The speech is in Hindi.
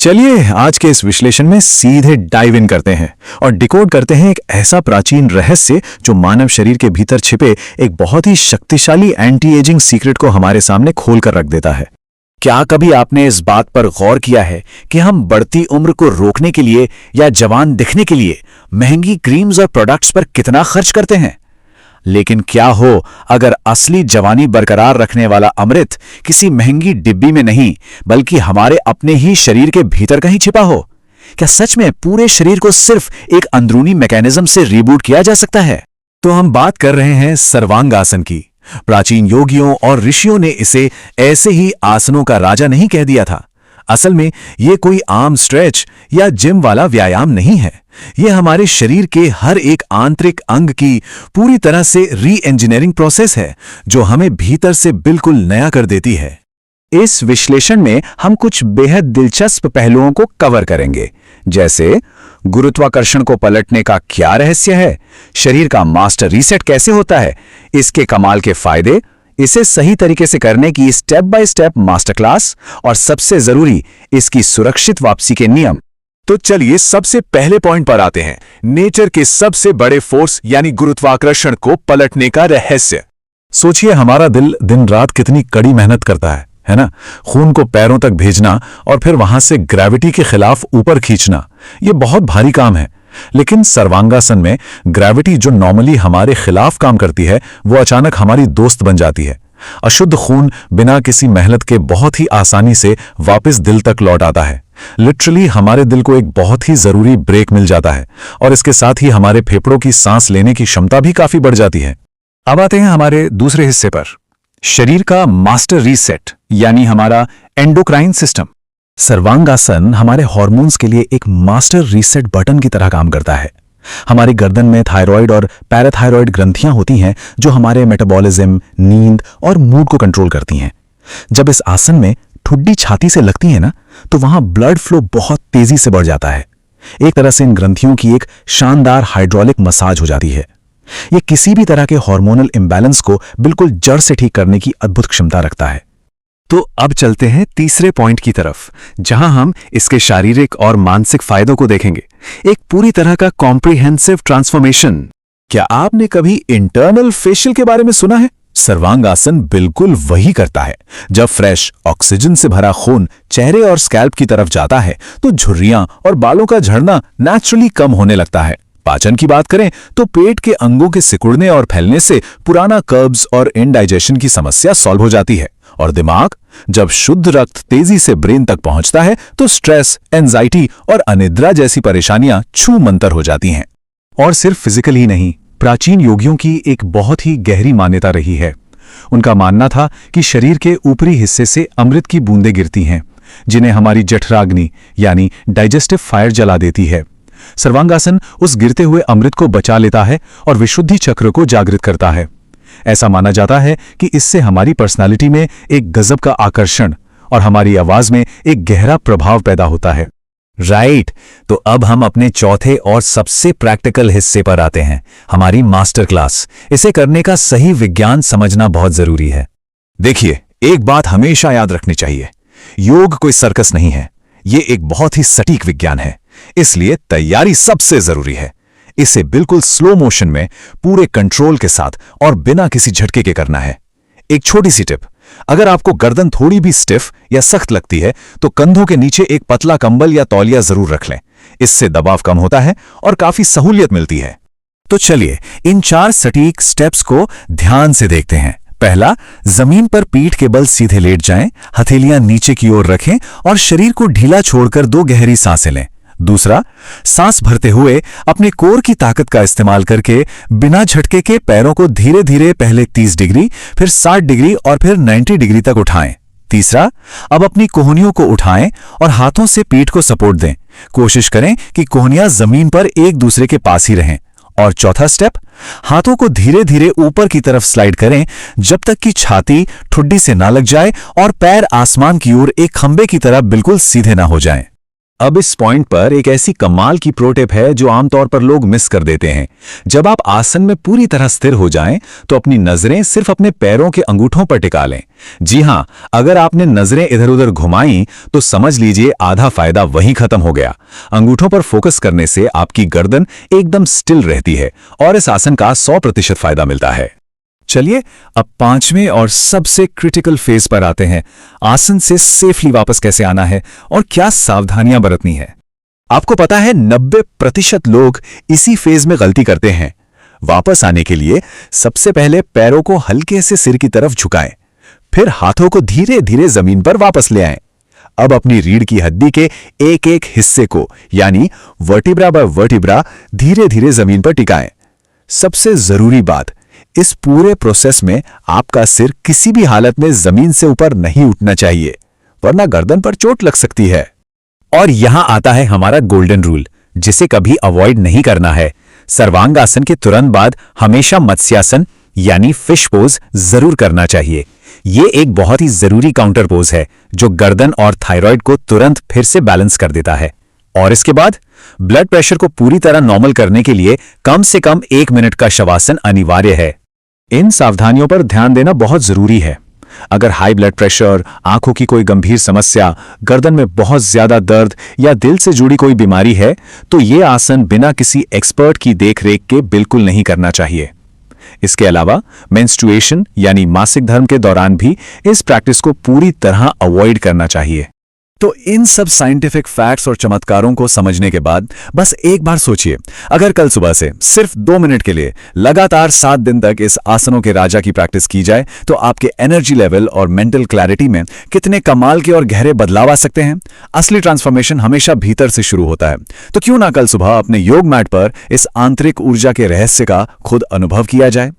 चलिए आज के इस विश्लेषण में सीधे डाइव इन करते हैं और डिकोड करते हैं एक ऐसा प्राचीन रहस्य जो मानव शरीर के भीतर छिपे एक बहुत ही शक्तिशाली एंटी एजिंग सीक्रेट को हमारे सामने खोल कर रख देता है। क्या कभी आपने इस बात पर गौर किया है कि हम बढ़ती उम्र को रोकने के लिए या जवान दिखने के लिए महंगी क्रीम्स और प्रोडक्ट्स पर कितना खर्च करते हैं? लेकिन क्या हो अगर असली जवानी बरकरार रखने वाला अमृत किसी महंगी डिब्बी में नहीं बल्कि हमारे अपने ही शरीर के भीतर कहीं छिपा हो? क्या सच में पूरे शरीर को सिर्फ एक अंदरूनी मैकेनिज्म से रीबूट किया जा सकता है? तो हम बात कर रहे हैं सर्वांगासन की। प्राचीन योगियों और ऋषियों ने इसे ऐसे ही आसनों का राजा नहीं कह दिया था। असल में ये कोई आम स्ट्रेच या जिम वाला व्यायाम नहीं है। ये हमारे शरीर के हर एक आंतरिक अंग की पूरी तरह से री इंजीनियरिंग प्रोसेस है जो हमें भीतर से बिल्कुल नया कर देती है। इस विश्लेषण में हम कुछ बेहद दिलचस्प पहलुओं को कवर करेंगे, जैसे गुरुत्वाकर्षण को पलटने का क्या रहस्य है, शरीर का मास्टर रीसेट कैसे होता है, इसके कमाल के फायदे, इसे सही तरीके से करने की step by step master class और सबसे जरूरी इसकी सुरक्षित वापसी के नियम। तो चलिए सबसे पहले पॉइंट पर आते हैं, नेचर के सबसे बड़े फोर्स यानी गुरुत्वाकर्षण को पलटने का रहस्य। सोचिए हमारा दिल दिन रात कितनी कड़ी मेहनत करता है ना? खून को पैरों तक भेजना और फिर वहां से ग्रेविटी के खिलाफ ऊपर खींचना, यह बहुत भारी काम है। लेकिन सर्वांगासन में ग्रेविटी जो नॉर्मली हमारे खिलाफ काम करती है वो अचानक हमारी दोस्त बन जाती है। अशुद्ध खून बिना किसी मेहनत के बहुत ही आसानी से वापस दिल तक लौट आता है। लिटरली हमारे दिल को एक बहुत ही जरूरी ब्रेक मिल जाता है और इसके साथ ही हमारे फेफड़ों की सांस लेने की क्षमता भी काफी बढ़ जाती है। अब आते हैं हमारे दूसरे हिस्से पर, शरीर का मास्टर रीसेट यानी हमारा एंडोक्राइन सिस्टम। सर्वांगासन हमारे हार्मोन्स के लिए एक मास्टर रीसेट बटन की तरह काम करता है। हमारी गर्दन में थायराइड और पैराथायराइड ग्रंथियां होती हैं जो हमारे मेटाबॉलिज्म, नींद और मूड को कंट्रोल करती हैं। जब इस आसन में ठुड्डी छाती से लगती है ना, तो वहां ब्लड फ्लो बहुत तेजी से बढ़ जाता है। एक तरह से इन ग्रंथियों की एक शानदार हाइड्रोलिक मसाज हो जाती है। यह किसी भी तरह के हार्मोनल इंबैलेंस को बिल्कुल जड़ से ठीक करने की अद्भुत क्षमता रखता है। तो अब चलते हैं तीसरे पॉइंट की तरफ, जहां हम इसके शारीरिक और मानसिक फायदों को देखेंगे। एक पूरी तरह का कॉम्प्रिहेंसिव ट्रांसफॉर्मेशन। क्या आपने कभी इंटरनल फेशियल के बारे में सुना है? सर्वांगासन बिल्कुल वही करता है। जब फ्रेश ऑक्सीजन से भरा खून चेहरे और स्कैल्प की तरफ जाता है तो झुर्रियां और बालों का झड़ना नेचुरली कम होने लगता है। पाचन की बात करें तो पेट के अंगों के सिकुड़ने और फैलने से पुराना कर्ब्स और इंडाइजेशन की समस्या सॉल्व हो जाती है। और दिमाग, जब शुद्ध रक्त तेजी से ब्रेन तक पहुंचता है तो स्ट्रेस, एंजाइटी और अनिद्रा जैसी परेशानियां छू मंतर हो जाती हैं। और सिर्फ फिजिकल ही नहीं, प्राचीन योगियों की एक बहुत ही गहरी मान्यता रही है। उनका मानना था कि शरीर के ऊपरी हिस्से से अमृत की बूंदें गिरती हैं जिन्हें हमारी जठराग्नि यानी डाइजेस्टिव फायर जला देती है। सर्वांगासन उस गिरते हुए अमृत को बचा लेता है और विशुद्धि चक्र को जागृत करता है। ऐसा माना जाता है कि इससे हमारी पर्सनालिटी में एक गजब का आकर्षण और हमारी आवाज में एक गहरा प्रभाव पैदा होता है। राइट, तो अब हम अपने चौथे और सबसे प्रैक्टिकल हिस्से पर आते हैं, हमारी मास्टर क्लास। इसे करने का सही विज्ञान समझना बहुत जरूरी है। देखिए, एक बात हमेशा याद रखनी चाहिए, योग कोई सर्कस नहीं है, ये एक बहुत ही सटीक विज्ञान है। इसलिए तैयारी सबसे जरूरी है। इसे बिल्कुल स्लो मोशन में, पूरे कंट्रोल के साथ और बिना किसी झटके के करना है। एक छोटी सी टिप, अगर आपको गर्दन थोड़ी भी स्टिफ या सख्त लगती है तो कंधों के नीचे एक पतला कंबल या तौलिया जरूर रख लें। इससे दबाव कम होता है और काफी सहूलियत मिलती है। तो चलिए इन 4 सटीक स्टेप्स को ध्यान से देखते हैं। पहला, जमीन पर पीठ के बल सीधे लेट जाएं, हथेलियां नीचे की ओर रखें और शरीर को ढीला छोड़कर 2 गहरी सांसें लें। दूसरा, सांस भरते हुए अपने कोर की ताकत का इस्तेमाल करके बिना झटके के पैरों को धीरे धीरे पहले 30 डिग्री, फिर 60 डिग्री और फिर 90 डिग्री तक उठाएं। तीसरा, अब अपनी कोहनियों को उठाएं और हाथों से पीठ को सपोर्ट दें। कोशिश करें कि कोहनियां जमीन पर एक दूसरे के पास ही रहें। और चौथा स्टेप, हाथों को धीरे धीरे ऊपर की तरफ स्लाइड करें जब तक कि छाती ठुड्डी से ना लग जाए और पैर आसमान की ओर एक खंबे की तरह बिल्कुल सीधे ना हो जाएं। अब इस पॉइंट पर एक ऐसी कमाल की प्रो टिप है जो आमतौर पर लोग मिस कर देते हैं। जब आप आसन में पूरी तरह स्थिर हो जाएं, तो अपनी नजरें सिर्फ अपने पैरों के अंगूठों पर टिका लें। जी हां, अगर आपने नजरें इधर-उधर घुमाईं, तो समझ लीजिए आधा फायदा वहीं खत्म हो गया। अंगूठों पर फोकस करने से आपकी गर्दन एकदम स्टिल रहती है और इस आसन का 100% फायदा मिलता है। चलिए अब 5वें और सबसे क्रिटिकल फेज पर आते हैं। आसन से सेफली वापस कैसे आना है और क्या सावधानियां बरतनी है। आपको पता है 90% लोग इसी फेज में गलती करते हैं। वापस आने के लिए सबसे पहले पैरों को हल्के से सिर की तरफ झुकाएं, फिर हाथों को धीरे धीरे जमीन पर वापस ले आएं। अब अपनी रीढ़ की हड्डी के एक एक हिस्से को यानी वर्टिब्रा बाय वर्टिब्रा धीरे धीरे जमीन पर टिकाएं। सबसे जरूरी बात, इस पूरे प्रोसेस में आपका सिर किसी भी हालत में जमीन से ऊपर नहीं उठना चाहिए, वरना गर्दन पर चोट लग सकती है। और यहां आता है हमारा गोल्डन रूल, जिसे कभी अवॉइड नहीं करना है। सर्वांगासन के तुरंत बाद हमेशा मत्स्यासन यानी फिश पोज जरूर करना चाहिए। ये एक बहुत ही जरूरी काउंटर पोज है जो गर्दन और थायराइड को तुरंत फिर से बैलेंस कर देता है। और इसके बाद ब्लड प्रेशर को पूरी तरह नॉर्मल करने के लिए कम से कम 1 मिनट का शवासन अनिवार्य है। इन सावधानियों पर ध्यान देना बहुत जरूरी है। अगर हाई ब्लड प्रेशर, आंखों की कोई गंभीर समस्या, गर्दन में बहुत ज्यादा दर्द या दिल से जुड़ी कोई बीमारी है, तो ये आसन बिना किसी एक्सपर्ट की देखरेख के बिल्कुल नहीं करना चाहिए। इसके अलावा मेंस्ट्रुएशन यानी मासिक धर्म के दौरान भी इस प्रैक्टिस को पूरी तरह अवॉइड करना चाहिए। तो इन सब साइंटिफिक फैक्ट्स और चमत्कारों को समझने के बाद बस एक बार सोचिए, अगर कल सुबह से सिर्फ 2 मिनट के लिए लगातार 7 दिन तक इस आसनों के राजा की प्रैक्टिस की जाए, तो आपके एनर्जी लेवल और मेंटल क्लैरिटी में कितने कमाल के और गहरे बदलाव आ सकते हैं। असली ट्रांसफॉर्मेशन हमेशा भीतर से शुरू होता है। तो क्यों ना कल सुबह अपने योग मैट पर इस आंतरिक ऊर्जा के रहस्य का खुद अनुभव किया जाए।